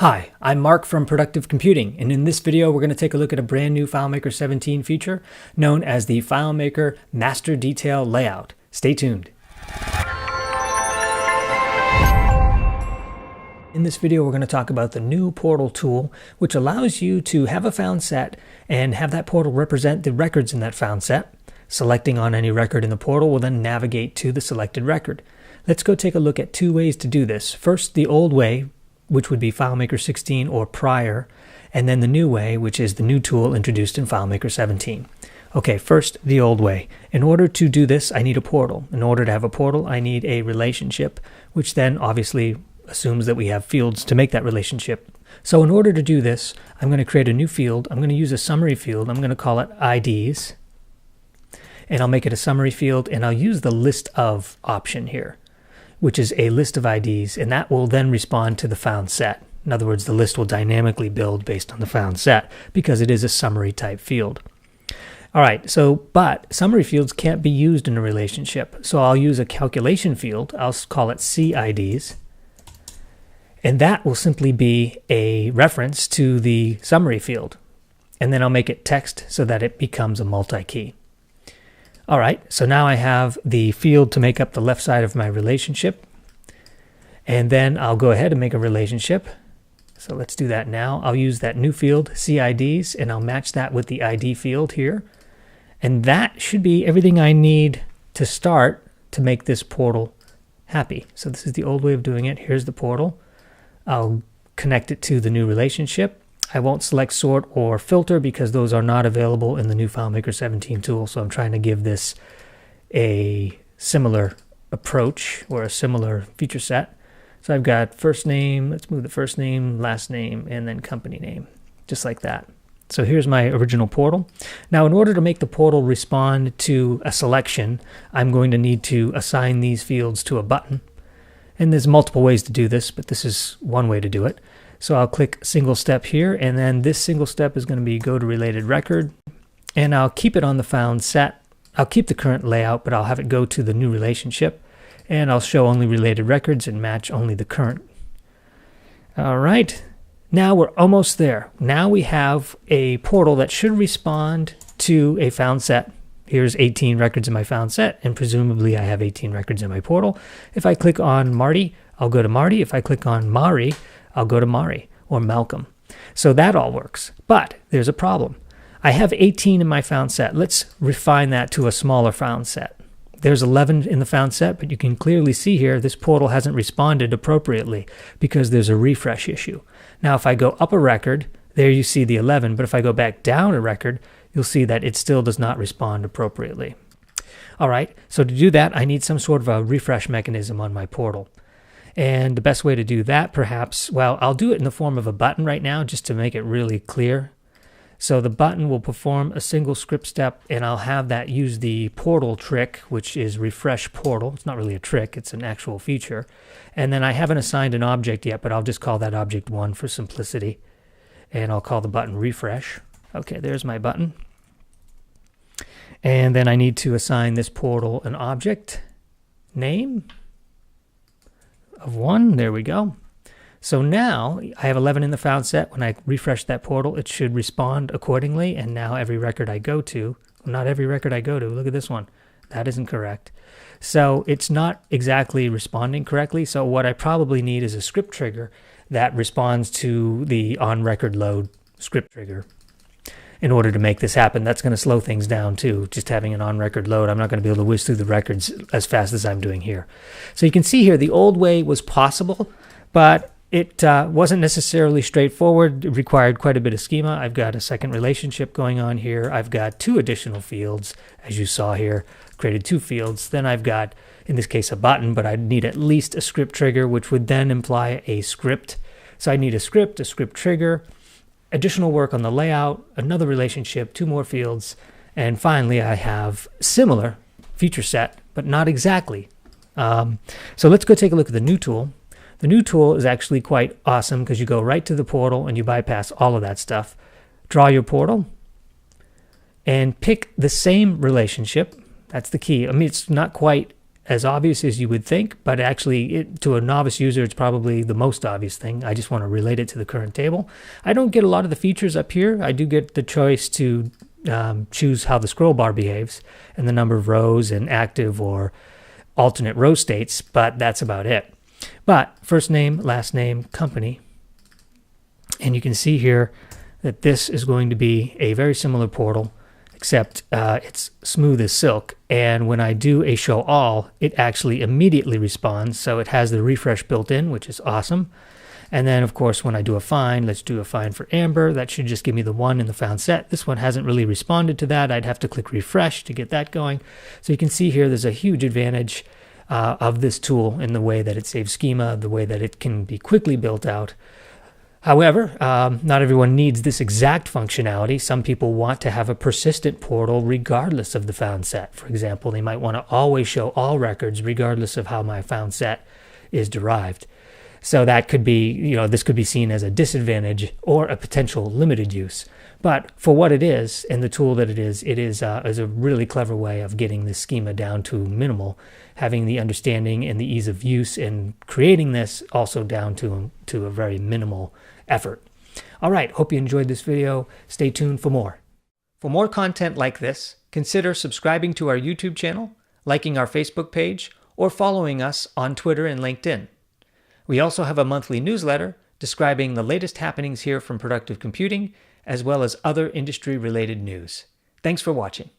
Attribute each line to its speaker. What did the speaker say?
Speaker 1: Hi, I'm Mark from Productive Computing, and in this video we're going to take a look at a brand new FileMaker 17 feature known as the FileMaker Master Detail Layout. Stay tuned. In this video we're going to talk about the new portal tool, which allows you to have a found set and have that portal represent the records in that found set. Selecting on any record in the portal will then navigate to the selected record. Let's go take a look at two ways to do this. First, the old way, which would be FileMaker 16 or prior, and then the new way, which is the new tool introduced in FileMaker 17. Okay, first, the old way. In order to do this, I need a portal. In order to have a portal, I need a relationship, which then obviously assumes that we have fields to make that relationship. So in order to do this, I'm going to create a new field. I'm going to use a summary field. I'm going to call it IDs, and I'll make it a summary field, and I'll use the list of option here, which is a list of IDs, and that will then respond to the found set. In other words, the list will dynamically build based on the found set because it is a summary type field. All right, but summary fields can't be used in a relationship. So I'll use a calculation field. I'll call it CIDs. And that will simply be a reference to the summary field. And then I'll make it text so that it becomes a multi-key. All right, so now I have the field to make up the left side of my relationship. And then I'll go ahead and make a relationship. So let's do that now. I'll use that new field, CIDs, and I'll match that with the ID field here. And that should be everything I need to start to make this portal happy. So this is the old way of doing it. Here's the portal. I'll connect it to the new relationship. I won't select sort or filter because those are not available in the new FileMaker 17 tool. So I'm trying to give this a similar approach or a similar feature set. So I've got first name, let's move the first name, last name, and then company name, just like that. So here's my original portal. Now in order to make the portal respond to a selection, I'm going to need to assign these fields to a button. And there's multiple ways to do this, but this is one way to do it. So I'll click single step here, and then this single step is going to be go to related record, and I'll keep it on the found set. I'll keep the current layout, but I'll have it go to the new relationship, and I'll show only related records and match only the current. All right, now we're almost there. Now we have a portal that should respond to a found set. Here's 18 records in my found set, and presumably I have 18 records in my portal. If I click on Marty, I'll go to Marty. If I click on Mari, I'll go to Mari or Malcolm. So that all works, but there's a problem. I have 18 in my found set. Let's refine that to a smaller found set. There's 11 in the found set, but you can clearly see here this portal hasn't responded appropriately because there's a refresh issue. Now if I go up a record, there you see the 11, but if I go back down a record, you'll see that it still does not respond appropriately. All right, so to do that, I need some sort of a refresh mechanism on my portal. And the best way to do that, perhaps, well, I'll do it in the form of a button right now just to make it really clear. So the button will perform a single script step, and I'll have that use the portal trick, which is refresh portal. It's not really a trick, it's an actual feature. And then I haven't assigned an object yet, but I'll just call that object 1 for simplicity. And I'll call the button refresh. Okay, there's my button. And then I need to assign this portal an object name of 1. There we go. So now I have 11 in the found set. When I refresh that portal, it should respond accordingly. And now every record I go to, not every record I go to, look at this one. That isn't correct. So it's not exactly responding correctly. So what I probably need is a script trigger that responds to the on record load script trigger. In order to make this happen, that's going to slow things down too. Just having an on-record load, I'm not going to be able to whiz through the records as fast as I'm doing here. So you can see here the old way was possible, but it wasn't necessarily straightforward. It required quite a bit of schema. I've got a second relationship going on here. I've got 2 additional fields, as you saw here, created 2 fields. Then I've got, in this case, a button, but I'd need at least a script trigger, which would then imply a script. So I need a script trigger, additional work on the layout, another relationship, 2 more fields, and finally I have similar feature set, but not exactly. So let's go take a look at the new tool. The new tool is actually quite awesome because you go right to the portal and you bypass all of that stuff. Draw your portal and pick the same relationship. That's the key. I mean, it's not quite as obvious as you would think, but actually to a novice user, it's probably the most obvious thing. I just want to relate it to the current table. I don't get a lot of the features up here. I do get the choice to choose how the scroll bar behaves and the number of rows and active or alternate row states, but that's about it. But first name, last name, company, and you can see here that this is going to be a very similar portal, except it's smooth as silk. And when I do a show all, it actually immediately responds. So it has the refresh built in, which is awesome. And then, of course, when I do a find, let's do a find for Amber. That should just give me the one in the found set. This one hasn't really responded to that. I'd have to click refresh to get that going. So you can see here there's a huge advantage of this tool in the way that it saves schema, the way that it can be quickly built out. However, not everyone needs this exact functionality. Some people want to have a persistent portal regardless of the found set. For example, they might want to always show all records regardless of how my found set is derived. So that could be, this could be seen as a disadvantage or a potential limited use. But for what it is and the tool that it is a really clever way of getting this schema down to minimal, having the understanding and the ease of use and creating this also down to a very minimal effort. All right, hope you enjoyed this video. Stay tuned for more. For more content like this, consider subscribing to our YouTube channel, liking our Facebook page, or following us on Twitter and LinkedIn. We also have a monthly newsletter describing the latest happenings here from productive computing, as well as other industry-related news. Thanks for watching.